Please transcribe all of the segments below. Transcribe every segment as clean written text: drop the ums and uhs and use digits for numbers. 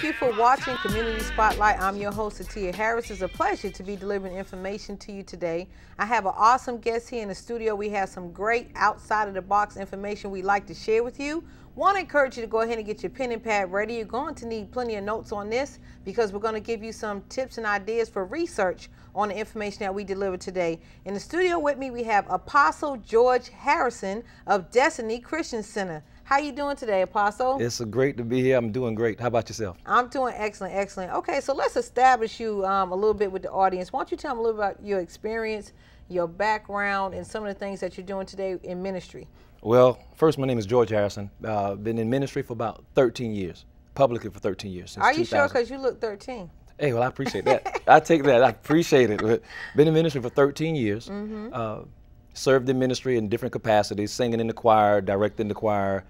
you for watching Community Spotlight. I'm your host, Atia Harris. It's a pleasure to be delivering information to you today. I have an awesome guest here in the studio. We have some great outside of the box information we'd like to share with you. Want to encourage you to go ahead and get your pen and pad ready. You're going to need plenty of notes on this because we're going to give you some tips and ideas for research on the information that we deliver today. In the studio with me, we have Apostle George Harrison of Destiny Christian Center. How you doing today, Apostle? It's great to be here. I'm doing great. How about yourself? I'm doing excellent, excellent. Okay, so let's establish you a little bit with the audience. Why don't you tell them a little about your experience, your background, and some of the things that you're doing today in ministry? Well, first, my name is George Harrison. Been in ministry for about 13 years, publicly for 13 years. Since Are you 2000. sure? Because you look 13. Hey, well, I appreciate that. I take that. I appreciate it. Been in ministry for 13 years. Served in ministry in different capacities, singing in the choir, directing the choir,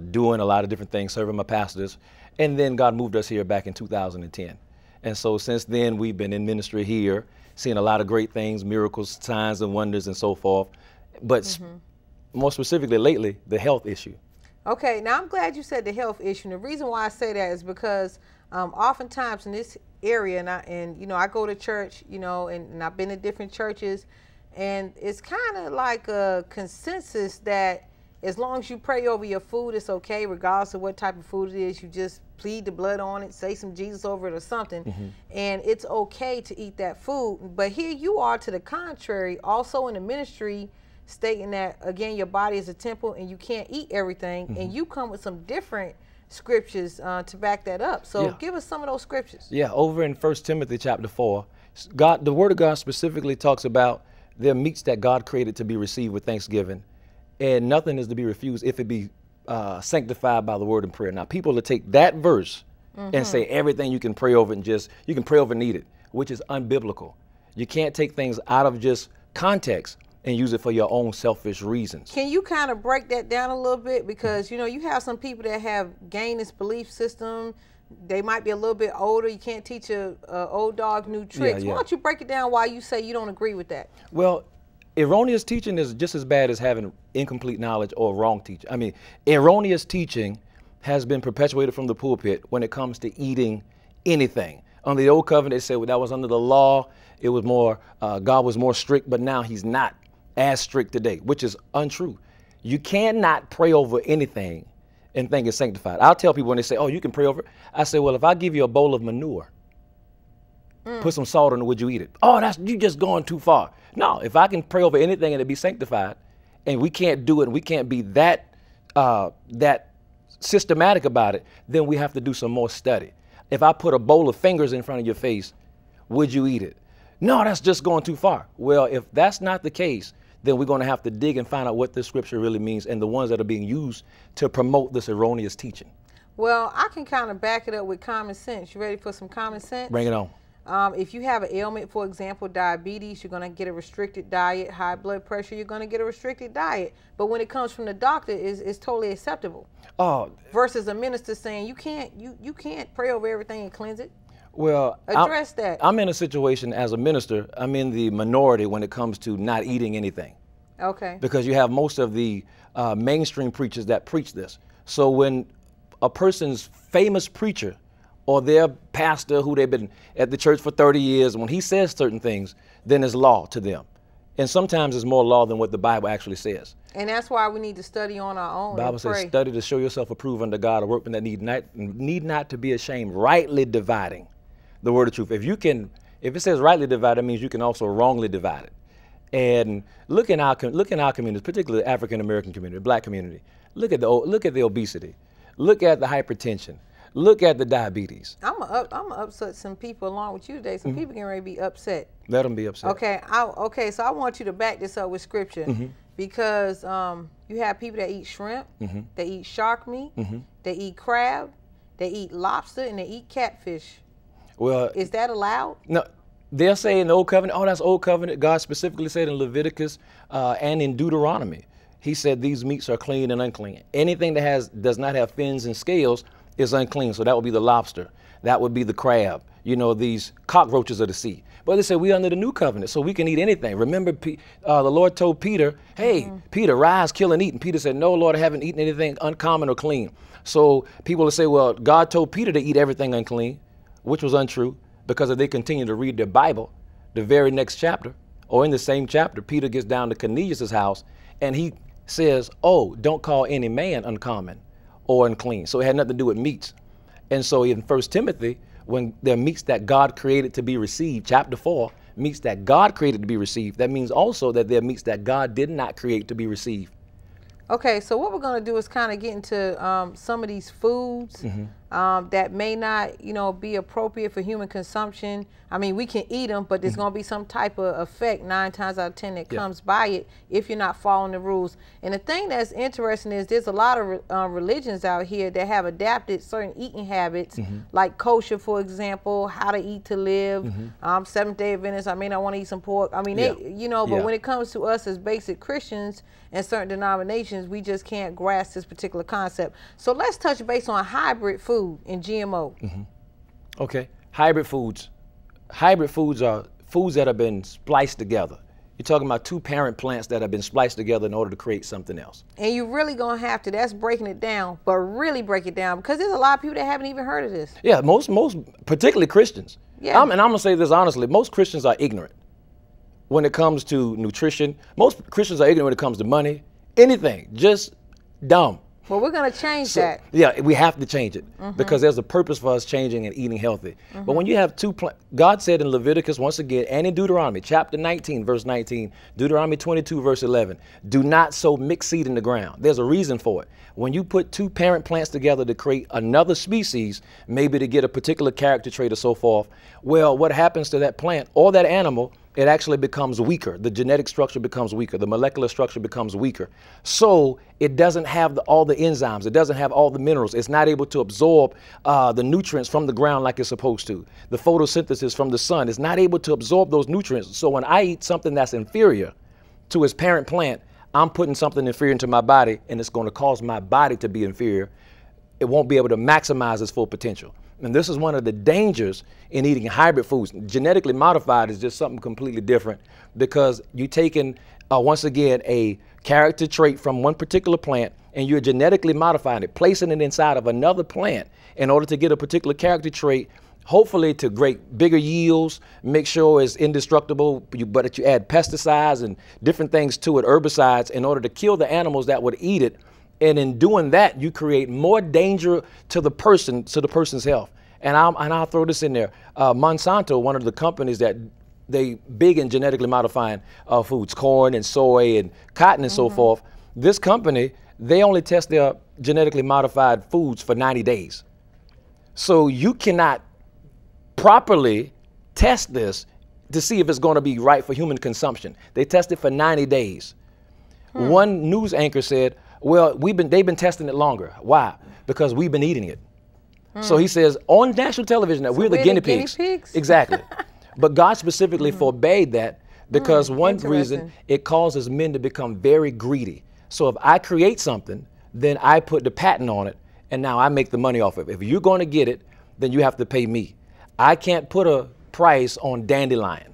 doing a lot of different things, serving my pastors. And then God moved us here back in 2010. And so since then, we've been in ministry here, seeing a lot of great things, miracles, signs and wonders and so forth. But more specifically lately, the health issue. Okay, now I'm glad you said the health issue. And the reason why I say that is because oftentimes in this area, and I go to church, and I've been to different churches, and it's kind of like a consensus that as long as you pray over your food, it's okay, regardless of what type of food it is. You just plead the blood on it, say some Jesus over it or something, and it's okay to eat that food. But here you are to the contrary, also in the ministry, stating that, again, your body is a temple and you can't eat everything, and you come with some different scriptures to back that up. So give us some of those scriptures. Yeah, over in 1 Timothy chapter 4, the Word of God specifically talks about there are meats that God created to be received with thanksgiving, and nothing is to be refused if it be sanctified by the word and prayer. Now, people will take that verse and say everything you can pray over and you can pray over and eat it, which is unbiblical. You can't take things out of just context and use it for your own selfish reasons. Can you kind of break that down a little bit? Because, you have some people that have gained this belief system. They might be a little bit older. You can't teach a old dog new tricks. Why don't you break it down why you say you don't agree with that? Well, erroneous teaching is just as bad as having incomplete knowledge or wrong teaching. I mean, erroneous teaching has been perpetuated from the pulpit when it comes to eating anything. Under the old covenant, they said that was under the law. It was more, God was more strict, but now he's not as strict today, which is untrue. You cannot pray over anything and think it's sanctified. I'll tell people when they say, oh, you can pray over it. I say, well, if I give you a bowl of manure, put some salt in it, would you eat it? Oh, you just going too far. No, if I can pray over anything and it be sanctified, and we can't do it, and we can't be that systematic about it, then we have to do some more study. If I put a bowl of fingers in front of your face, would you eat it? No, that's just going too far. Well, if that's not the case, then we're going to have to dig and find out what this scripture really means and the ones that are being used to promote this erroneous teaching. Well, I can kind of back it up with common sense. You ready for some common sense? Bring it on. If you have an ailment, for example, diabetes, you're going to get a restricted diet. High blood pressure, you're going to get a restricted diet. But when it comes from the doctor, it's totally acceptable. Oh, versus a minister saying you can't pray over everything and cleanse it. Well, address that. I'm in a situation as a minister, I'm in the minority when it comes to not eating anything. Okay. Because you have most of the mainstream preachers that preach this. So when a person's famous preacher or their pastor who they've been at the church for 30 years, when he says certain things, then it's law to them. And sometimes it's more law than what the Bible actually says. And that's why we need to study on our own. The Bible says, study to show yourself approved unto God, a workman that need not to be ashamed, rightly dividing the word of truth. If it says rightly divide, that means you can also wrongly divide it. And look in our communities, particularly the African American community, black community. Look at the obesity. Look at the hypertension. Look at the diabetes. I'm gonna upset some people along with you today. Some people getting ready to be upset. Let them be upset. Okay. So I want you to back this up with scripture, because you have people that eat shrimp, they eat shark meat, they eat crab, they eat lobster, and they eat catfish. Well, is that allowed? No. They'll say in the Old Covenant, oh, that's Old Covenant. God specifically said in Leviticus and in Deuteronomy, he said these meats are clean and unclean. Anything that does not have fins and scales is unclean. So that would be the lobster. That would be the crab. these cockroaches of the sea. But they said we under the new covenant, so we can eat anything. Remember, the Lord told Peter, hey, Peter, rise, kill, and eat. And Peter said, no, Lord, I haven't eaten anything uncommon or clean. So people will say, well, God told Peter to eat everything unclean, which was untrue, because if they continue to read their Bible, the very next chapter, or in the same chapter, Peter gets down to Cornelius' house, and he says, oh, don't call any man uncommon or unclean. So it had nothing to do with meats. And so in 1 Timothy, when there are meats that God created to be received, chapter 4, meats that God created to be received, that means also that there are meats that God did not create to be received. Okay, so what we're going to do is kind of get into some of these foods that may not, be appropriate for human consumption. I mean, we can eat them, but there's going to be some type of effect 9 times out of 10 that comes by it if you're not following the rules. And the thing that's interesting is there's a lot of religions out here that have adapted certain eating habits, like kosher, for example, how to eat to live, Seventh-day Adventists, I may not want to eat some pork. I mean, but when it comes to us as basic Christians and certain denominations, we just can't grasp this particular concept. So let's touch base on hybrid food and GMO. Okay, hybrid foods. Hybrid foods are foods that have been spliced together. You're talking about 2 parent plants that have been spliced together in order to create something else. And you're really going to have to, that's breaking it down, but really break it down, because there's a lot of people that haven't even heard of this. Yeah, most particularly Christians. Yeah. And I'm going to say this honestly, most Christians are ignorant when it comes to nutrition. Most Christians are ignorant when it comes to money, anything, just dumb. Well, we're going to change that. Yeah, we have to change it because there's a purpose for us changing and eating healthy. But when you have God said in Leviticus once again, and in Deuteronomy chapter 19, verse 19, Deuteronomy 22, verse 11, do not sow mixed seed in the ground. There's a reason for it. When you put 2 parent plants together to create another species, maybe to get a particular character trait or so forth, well, what happens to that plant or that animal? It actually becomes weaker. The genetic structure becomes weaker. The molecular structure becomes weaker. So it doesn't have all the enzymes. It doesn't have all the minerals. It's not able to absorb the nutrients from the ground like it's supposed to. The photosynthesis from the sun is not able to absorb those nutrients. So when I eat something that's inferior to its parent plant, I'm putting something inferior into my body, and it's going to cause my body to be inferior. It won't be able to maximize its full potential. And this is one of the dangers in eating hybrid foods. Genetically modified is just something completely different, because you're taking, once again, a character trait from one particular plant, and you're genetically modifying it, placing it inside of another plant in order to get a particular character trait, hopefully to bigger yields, make sure it's indestructible, but that you add pesticides and different things to it, herbicides, in order to kill the animals that would eat it. And in doing that, you create more danger to the person's health. And I'll throw this in there. Monsanto, one of the companies that they big in genetically modifying foods, corn and soy and cotton and so forth. This company, they only test their genetically modified foods for 90 days. So you cannot properly test this to see if it's going to be right for human consumption. They test it for 90 days. One news anchor said, well, they've been testing it longer. Why? Because we've been eating it. So he says on national television that we're the guinea pigs. Exactly. But God specifically forbade that because one reason, it causes men to become very greedy. So if I create something, then I put the patent on it, and now I make the money off of it. If you're going to get it, then you have to pay me. I can't put a price on dandelion.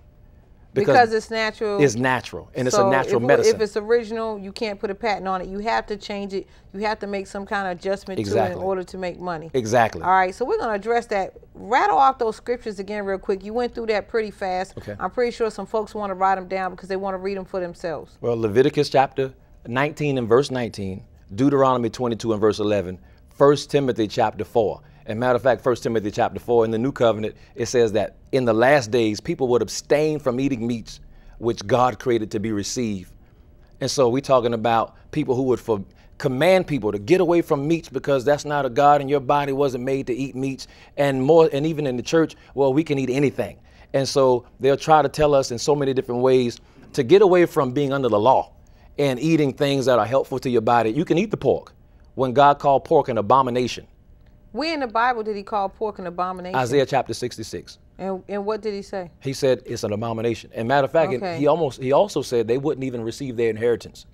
Because it's natural. It's natural, and it's a natural medicine. If it's original, you can't put a patent on it. You have to change it. You have to make some kind of adjustment to it in order to make money. Exactly. All right, so we're going to address that. Rattle off those scriptures again real quick. You went through that pretty fast. Okay. I'm pretty sure some folks want to write them down because they want to read them for themselves. Well, Leviticus chapter 19 and verse 19, Deuteronomy 22 and verse 11, 1 Timothy chapter 4. And matter of fact, 1 Timothy chapter 4 in the New Covenant, it says that in the last days, people would abstain from eating meats which God created to be received. And so we're talking about people who would command people to get away from meats because that's not a God and your body wasn't made to eat meats. And even in the church, well, we can eat anything. And so they'll try to tell us in so many different ways to get away from being under the law and eating things that are helpful to your body. You can eat the pork when God called pork an abomination. Where in the Bible did he call pork an abomination? Isaiah chapter 66. And what did he say? He said it's an abomination. And matter of fact, he also said they wouldn't even receive their inheritance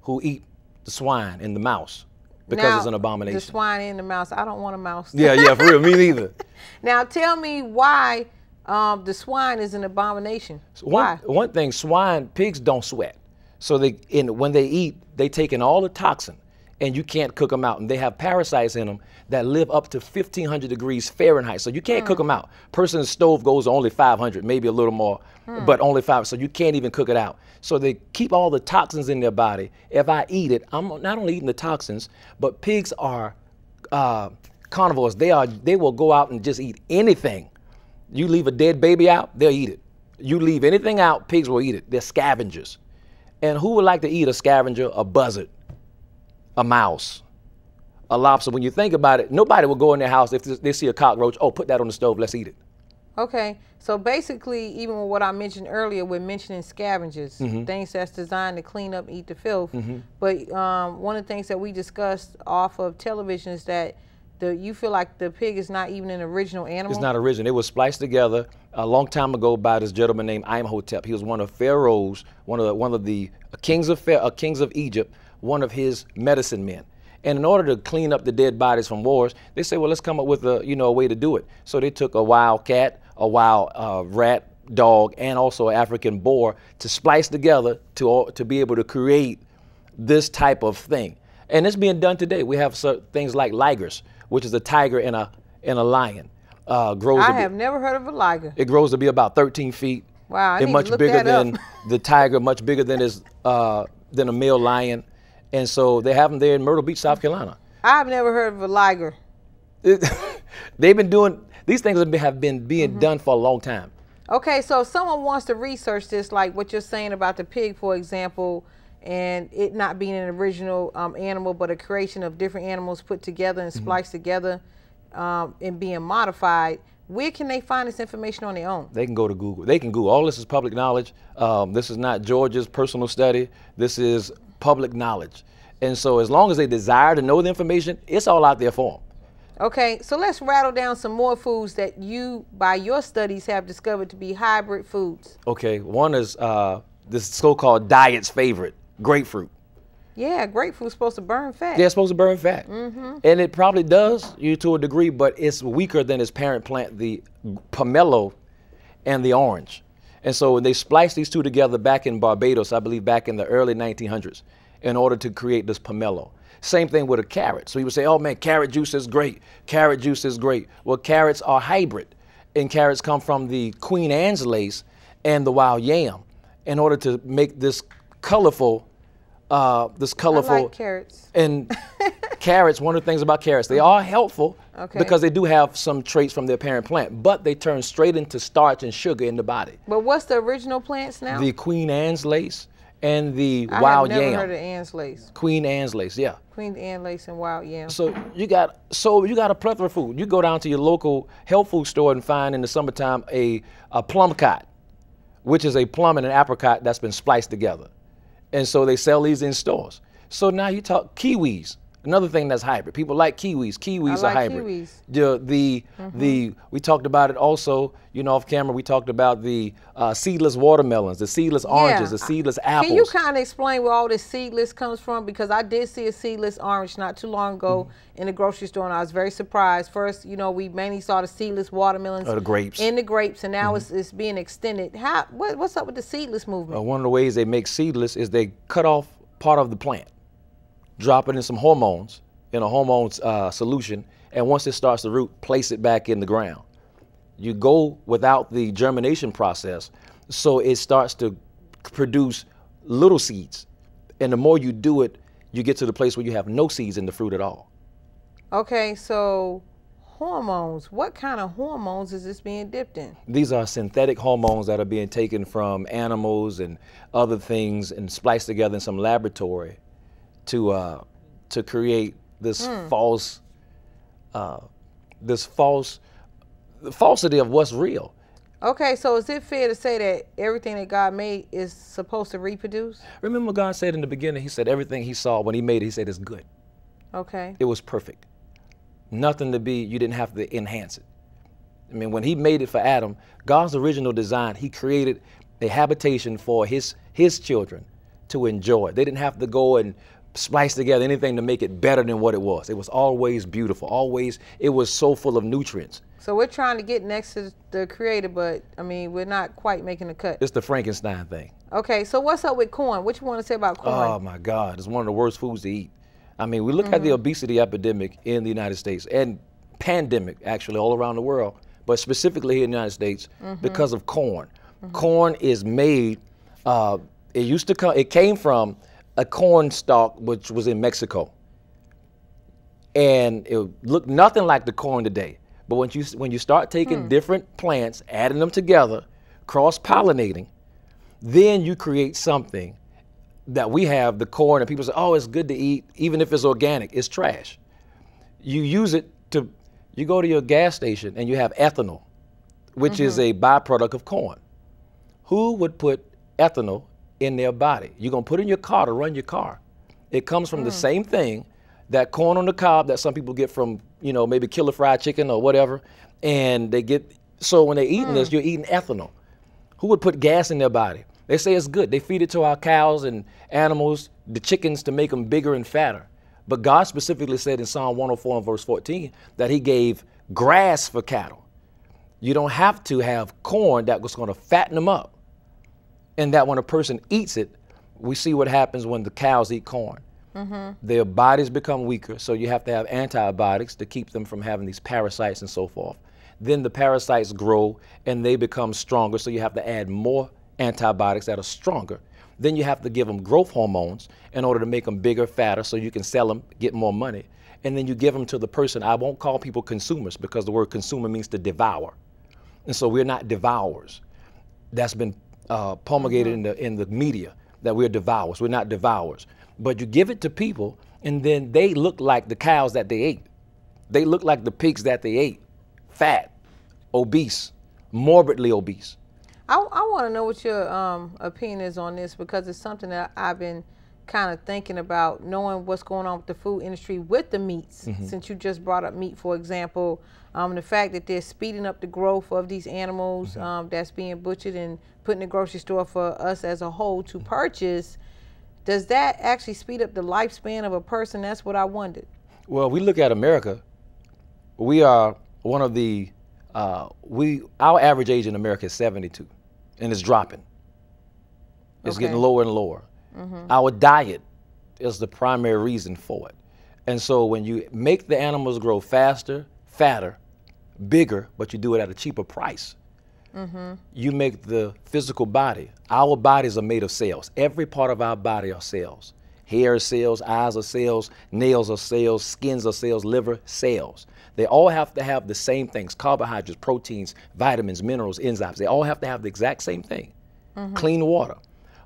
who eat the swine and the mouse. because now, it's an abomination. The swine and the mouse. I don't want a mouse. Yeah, for real, me neither. Now tell me why the swine is an abomination. Why? One thing, pigs don't sweat. So when they eat, they take in all the toxin, and you can't cook them out. And they have parasites in them that live up to 1,500 degrees Fahrenheit. So you can't cook them out. Person's stove goes to only 500, maybe a little more, but only 5. So you can't even cook it out. So they keep all the toxins in their body. If I eat it, I'm not only eating the toxins, but pigs are carnivores. They will go out and just eat anything. You leave a dead baby out, they'll eat it. You leave anything out, pigs will eat it. They're scavengers. And who would like to eat a scavenger? A buzzard, a mouse, a lobster. When you think about it, nobody will go in their house if they see a cockroach. Oh, put that on the stove, let's eat it. Okay, so basically, even with what I mentioned earlier, we're mentioning scavengers, things that's designed to clean up, eat the filth. But one of the things that we discussed off of television is that you feel like the pig is not even an original animal? It's not original. It was spliced together a long time ago by this gentleman named Imhotep. He was one of Pharaoh's, one of the kings of Egypt, one of his medicine men. And in order to clean up the dead bodies from wars, they said, well, let's come up with a way to do it. So they took a wild cat, a wild rat, dog, and also an African boar to splice together to be able to create this type of thing. And it's being done today. We have things like ligers, which is a tiger and a lion. I have never heard of a liger. It grows to be about 13 feet. Wow, They're much bigger than the tiger, much bigger than a male lion. And so they have them there in Myrtle Beach, South Carolina. I've never heard of a liger. They've been doing, these things have been being done for a long time. Okay, so if someone wants to research this, like what you're saying about the pig, for example, and it not being an original animal, but a creation of different animals put together and spliced together and being modified, where can they find this information on their own? They can go to Google. They can Google. All this is public knowledge. This is not George's personal study. This is public knowledge. And so as long as they desire to know the information, it's all out there for them. Okay, so let's rattle down some more foods that you, by your studies, have discovered to be hybrid foods. Okay, one is this so-called diet's favorite, grapefruit. Yeah, grapefruit's supposed to burn fat. Yeah, it's supposed to burn fat. And it probably does, to a degree, but it's weaker than its parent plant, the pomelo and the orange. And so when they spliced these two together back in Barbados, I believe back in the early 1900s, in order to create this pomelo. Same thing with a carrot. So you would say, oh man, carrot juice is great. Carrot juice is great. Well, carrots are hybrid, and carrots come from the Queen Anne's lace and the wild yam in order to make this colorful. I like carrots. And carrots, one of the things about carrots, they are helpful because they do have some traits from their parent plant, but they turn straight into starch and sugar in the body. But what's the original plants now? The Queen Anne's lace and the wild yam. I have never heard of Anne's lace. Queen Anne's lace, yeah. Queen Anne's lace and wild yam. So you got a plethora of food. You go down to your local health food store and find in the summertime a plum cot, which is a plum and an apricot that's been spliced together. And so they sell these in stores. So now you talk kiwis, another thing that's hybrid. People like kiwis. Kiwis are hybrid. Kiwis. We talked about it also, off camera. We talked about the seedless watermelons, the seedless oranges, the seedless apples. Can you kind of explain where all this seedless comes from? Because I did see a seedless orange not too long ago in the grocery store, and I was very surprised. First, we mainly saw the seedless watermelons. The grapes. And the grapes, and now it's being extended. What's up with the seedless movement? One of the ways they make seedless is they cut off part of the plant, drop it in some hormones, in a hormone solution, and once it starts to root, place it back in the ground. You go without the germination process, so it starts to produce little seeds. And the more you do it, you get to the place where you have no seeds in the fruit at all. Okay, so hormones. What kind of hormones is this being dipped in? These are synthetic hormones that are being taken from animals and other things and spliced together in some laboratory to create this false the falsity of what's real. Okay, so is it fair to say that everything that God made is supposed to reproduce? Remember what God said in the beginning? He said everything he saw when he made it, he said it's good. Okay. It was perfect. Nothing to be, you didn't have to enhance it. I mean, when he made it for Adam, God's original design, he created a habitation for his children to enjoy. They didn't have to go and splice together anything to make it better than what it was. It was always beautiful. Always, it was so full of nutrients. So we're trying to get next to the creator, but I mean, we're not quite making the cut. It's the Frankenstein thing. Okay, so what's up with corn? What you want to say about corn? Oh my God, it's one of the worst foods to eat. I mean, we look at the obesity epidemic in the United States and pandemic actually all around the world, but specifically here in the United States because of corn. Corn is made, it came from a corn stalk which was in Mexico. And it looked nothing like the corn today. But when you start taking different plants, adding them together, cross-pollinating, then you create something that we have, the corn, and people say, oh, it's good to eat, even if it's organic. It's trash. You use it to, you go to your gas station and you have ethanol, which is a byproduct of corn. Who would put ethanol in their body? You're going to put it in your car to run your car. It comes from the same thing, that corn on the cob that some people get from, you know, maybe Killer Fried Chicken or whatever, and they get, so when they're eating this, you're eating ethanol. Who would put gas in their body? They say it's good. They feed it to our cows and animals, the chickens, to make them bigger and fatter. But God specifically said in Psalm 104 and verse 14 that he gave grass for cattle. You don't have to have corn that was going to fatten them up. And that when a person eats it, we see what happens when the cows eat corn. Their bodies become weaker, so you have to have antibiotics to keep them from having these parasites and so forth. Then the parasites grow and they become stronger, so you have to add more antibiotics that are stronger. Then you have to give them growth hormones in order to make them bigger, fatter, so you can sell them, get more money. And then you give them to the person. I won't call people consumers because the word consumer means to devour. And so we're not devourers. That's been promulgated in the media, that we're devourers. We're not devourers. But you give it to people, and then they look like the cows that they ate. They look like the pigs that they ate. Fat, obese, morbidly obese. I want to know what your opinion is on this, because it's something that I've been kind of thinking about, knowing what's going on with the food industry with the meats. Since you just brought up meat, for example, the fact that they're speeding up the growth of these animals that's being butchered and put in the grocery store for us as a whole to purchase. Does that actually speed up the lifespan of a person? That's what I wondered. Well, we look at America. We are one of the, our average age in America is 72, and it's dropping. It's getting lower and lower. Our diet is the primary reason for it. And so when you make the animals grow faster, fatter, bigger, but you do it at a cheaper price, you make the physical body. Our bodies are made of cells. Every part of our body are cells. Hair is cells, eyes are cells, nails are cells, skins are cells, liver, cells. They all have to have the same things: carbohydrates, proteins, vitamins, minerals, enzymes. They all have to have the exact same thing. Clean water.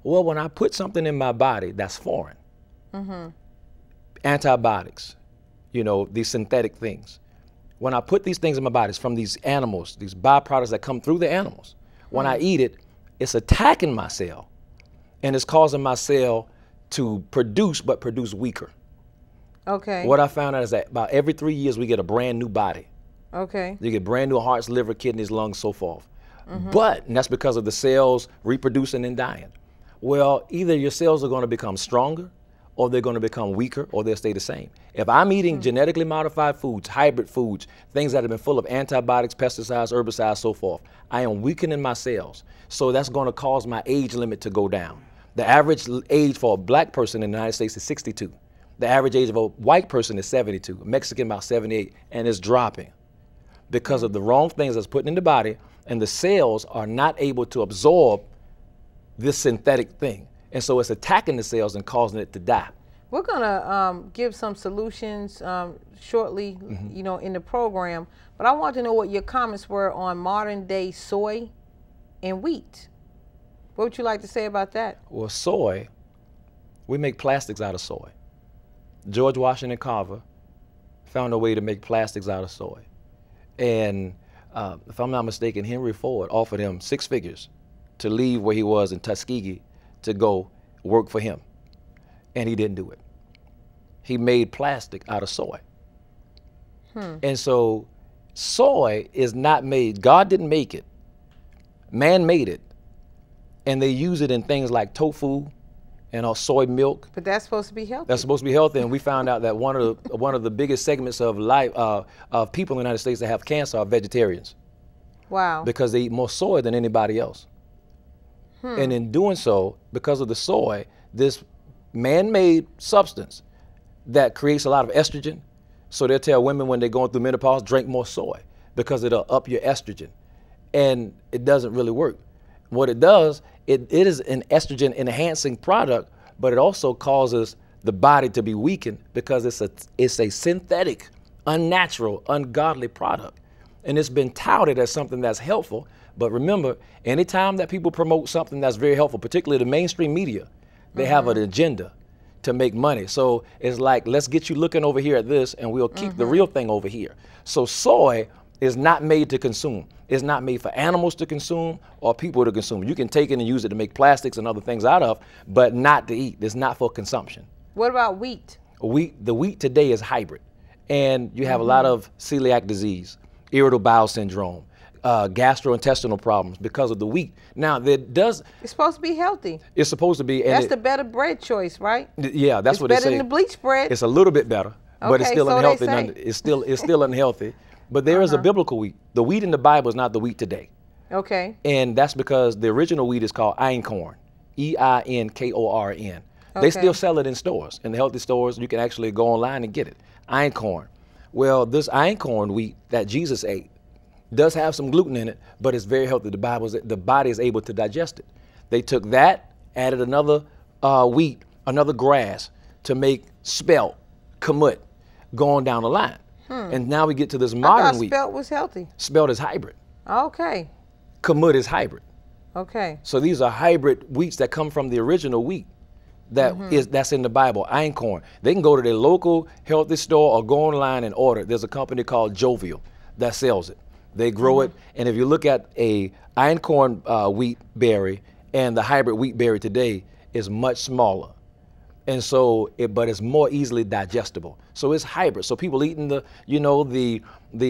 Well, when I put something in my body that's foreign, antibiotics, you know, these synthetic things, when I put these things in my body, it's from these animals, these byproducts that come through the animals. When I eat it, it's attacking my cell, and it's causing my cell to produce, but produce weaker. Okay. What I found out is that about every 3 years, we get a brand new body. Okay. You get brand new hearts, liver, kidneys, lungs, so forth. But, and that's because of the cells reproducing and dying. Well, either your cells are going to become stronger, or they're going to become weaker, or they'll stay the same. If I'm eating genetically modified foods, hybrid foods, things that have been full of antibiotics, pesticides, herbicides, so forth, I am weakening my cells. So that's going to cause my age limit to go down. The average age for a black person in the United States is 62. The average age of a white person is 72, a Mexican about 78, and it's dropping because of the wrong things that's put in the body, and the cells are not able to absorb this synthetic thing. And so it's attacking the cells and causing it to die. We're gonna give some solutions shortly, you know, in the program. But I want to know what your comments were on modern day soy and wheat. What would you like to say about that? Well, soy, we make plastics out of soy. George Washington Carver found a way to make plastics out of soy. And if I'm not mistaken, Henry Ford offered him 6 figures to leave where he was in Tuskegee to go work for him. And he didn't do it. He made plastic out of soy. And so soy is not made, God didn't make it. Man made it. And they use it in things like tofu and soy milk. But that's supposed to be healthy. That's supposed to be healthy, and we found out that one of the biggest segments of life of people in the United States that have cancer are vegetarians. Wow. Because they eat more soy than anybody else. And in doing so, because of the soy, this man-made substance that creates a lot of estrogen, so they'll tell women when they're going through menopause, drink more soy because it'll up your estrogen. And it doesn't really work. What it does, it is an estrogen enhancing product, but it also causes the body to be weakened because it's a synthetic, unnatural, ungodly product. And it's been touted as something that's helpful. But remember, anytime that people promote something that's very helpful, particularly the mainstream media, they have an agenda to make money. So it's like, let's get you looking over here at this and we'll keep the real thing over here. So soy is not made to consume. It's not made for animals to consume or people to consume. You can take it and use it to make plastics and other things out of, but not to eat. It's not for consumption. What about wheat? The wheat today is hybrid. And you have a lot of celiac disease, irritable bowel syndrome, gastrointestinal problems because of the wheat. Now, it's supposed to be healthy. It's supposed to be. And that's the better bread choice, right? Yeah, that's what they say. It's better than the bleach bread. It's a little bit better, but it's still so unhealthy. It's still unhealthy. But there is a biblical wheat. The wheat in the Bible is not the wheat today. Okay. And that's because the original wheat is called einkorn, E-I-N-K-O-R-N. They still sell it in stores, in the healthy stores. You can actually go online and get it. Einkorn. Well, this einkorn wheat that Jesus ate does have some gluten in it, but it's very healthy. The body is able to digest it. They took that, added another wheat, another grass to make spelt, kamut, going down the line. And now we get to this modern wheat. Spelt was healthy. Spelt is hybrid. Okay. Kamut is hybrid. Okay. So these are hybrid wheats that come from the original wheat that's in the Bible, einkorn. They can go to their local healthy store or go online and order. There's a company called Jovial that sells it. They grow it, and if you look at a einkorn wheat berry and the hybrid wheat berry today is much smaller. And so, but it's more easily digestible. So it's hybrid. So people eating the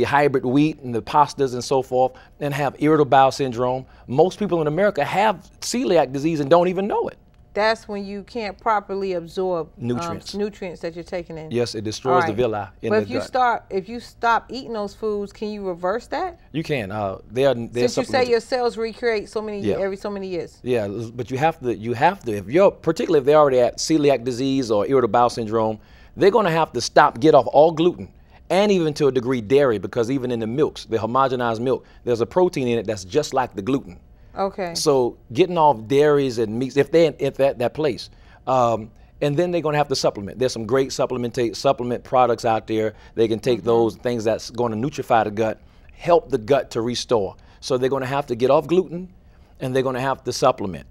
hybrid wheat and the pastas and so forth and have irritable bowel syndrome. Most people in America have celiac disease and don't even know it. That's when you can't properly absorb nutrients that you're taking in. Yes, it destroys the villi in the gut. But if you stop eating those foods, can you reverse that? You can. Since you say your cells recreate every so many years. Yeah, but you have to. Particularly if they're already at celiac disease or irritable bowel syndrome, they're going to have to get off all gluten and even to a degree dairy, because even in the milks, the homogenized milk, there's a protein in it that's just like the gluten. Okay. So getting off dairies and meats, if they're at that place, and then they're going to have to supplement. There's some great supplement products out there. They can take those things that's going to nutrify the gut, help the gut to restore. So they're going to have to get off gluten, and they're going to have to supplement.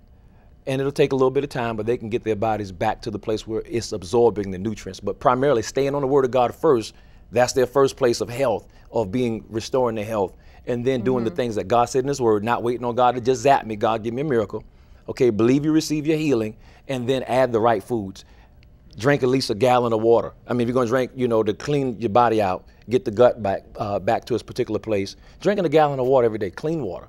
And it'll take a little bit of time, but they can get their bodies back to the place where it's absorbing the nutrients. But primarily staying on the Word of God first, that's their first place of health, of restoring their health. And then doing the things that God said in His Word, not waiting on God to just zap me. God, give me a miracle. Okay, believe you receive your healing, and then add the right foods. Drink at least a gallon of water. I mean, if you're going to drink, to clean your body out, get the gut back to its particular place. Drinking a gallon of water every day, clean water,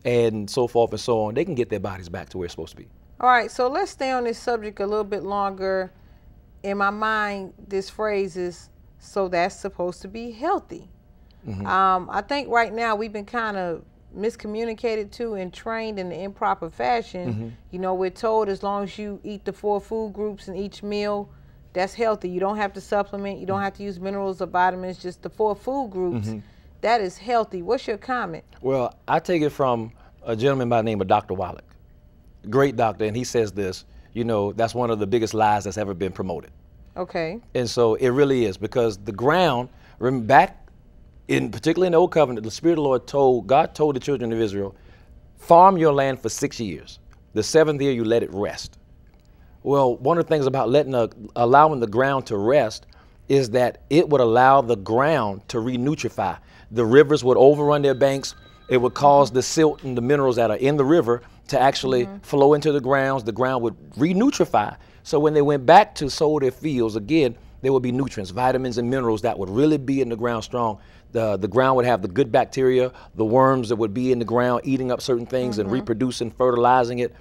and so forth and so on. They can get their bodies back to where it's supposed to be. All right, so let's stay on this subject a little bit longer. In my mind, this phrase is, so that's supposed to be healthy. I think right now we've been kind of miscommunicated to and trained in the improper fashion. We're told as long as you eat the 4 food groups in each meal, that's healthy. You don't have to supplement. You don't have to use minerals or vitamins, just the 4 food groups. That is healthy. What's your comment? Well, I take it from a gentleman by the name of Dr. Wallach, great doctor, and he says this, that's one of the biggest lies that's ever been promoted. Okay. And so it really is, because the ground, particularly in the Old Covenant, the Spirit of the Lord God told the children of Israel, farm your land for 6 years. The 7th year, you let it rest. Well, one of the things about allowing the ground to rest is that it would allow the ground to re-nutrify. The rivers would overrun their banks. It would cause the silt and the minerals that are in the river to actually flow into the grounds. The ground would re-nutrify. So when they went back to sow their fields, again, there would be nutrients, vitamins and minerals that would really be in the ground strong. The ground would have the good bacteria, the worms that would be in the ground eating up certain things and reproducing, fertilizing it.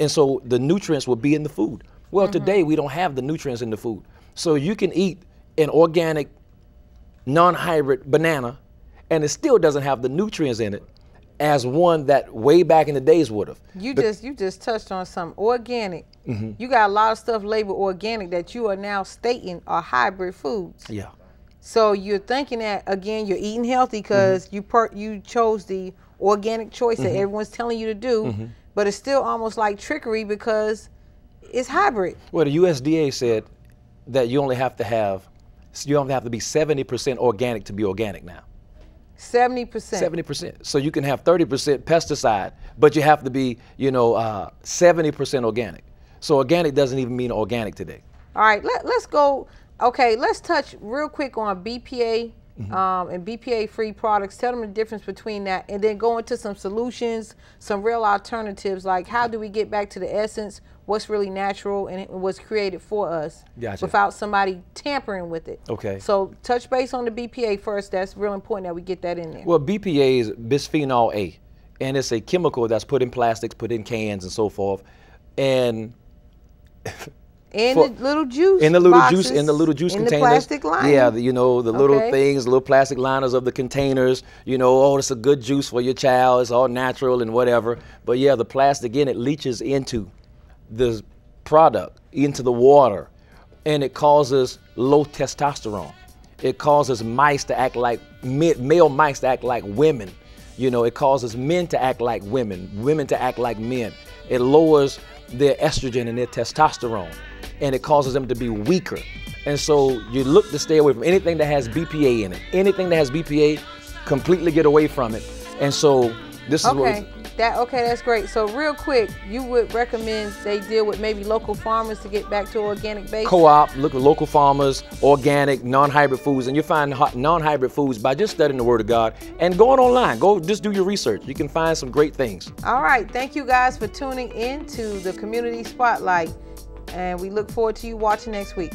And so the nutrients will be in the food. Well, today we don't have the nutrients in the food. So you can eat an organic, non-hybrid banana, and it still doesn't have the nutrients in it as one that way back in the days would have. You just touched on some organic. You got a lot of stuff labeled organic that you are now stating are hybrid foods. Yeah. So you're thinking that, again, you're eating healthy because you chose the organic choice that everyone's telling you to do, but it's still almost like trickery because it's hybrid. Well, the USDA said that you only have to be 70% organic to be organic now. 70%. 70%. So you can have 30% pesticide, but you have to be, 70% organic. So organic doesn't even mean organic today. All right, let's go. Okay, let's touch real quick on BPA and BPA-free products. Tell them the difference between that, and then go into some solutions, some real alternatives, like how do we get back to the essence, what's really natural and it was created for us without somebody tampering with it. Okay. So touch base on the BPA first. That's real important that we get that in there. Well, BPA is bisphenol A, and it's a chemical that's put in plastics, put in cans and so forth. And in the little juice in the little boxes, juice, in the little juice in containers. The plastic lining. Yeah, the little things, the little plastic liners of the containers. Oh, it's a good juice for your child. It's all natural and whatever. But yeah, the plastic in it leaches into the product, into the water, and it causes low testosterone. It causes mice to act like male mice to act like women. It causes men to act like women, women to act like men. It lowers their estrogen and their testosterone, and it causes them to be weaker. And so you look to stay away from anything that has BPA in it. Anything that has BPA, completely get away from it. And so this is what. Okay, that's great. So real quick, you would recommend they deal with maybe local farmers to get back to organic base? Co-op, look at local farmers, organic, non-hybrid foods, and you find non-hybrid foods by just studying the Word of God and going online. Go just do your research. You can find some great things. All right, thank you guys for tuning in to the Community Spotlight, and we look forward to you watching next week.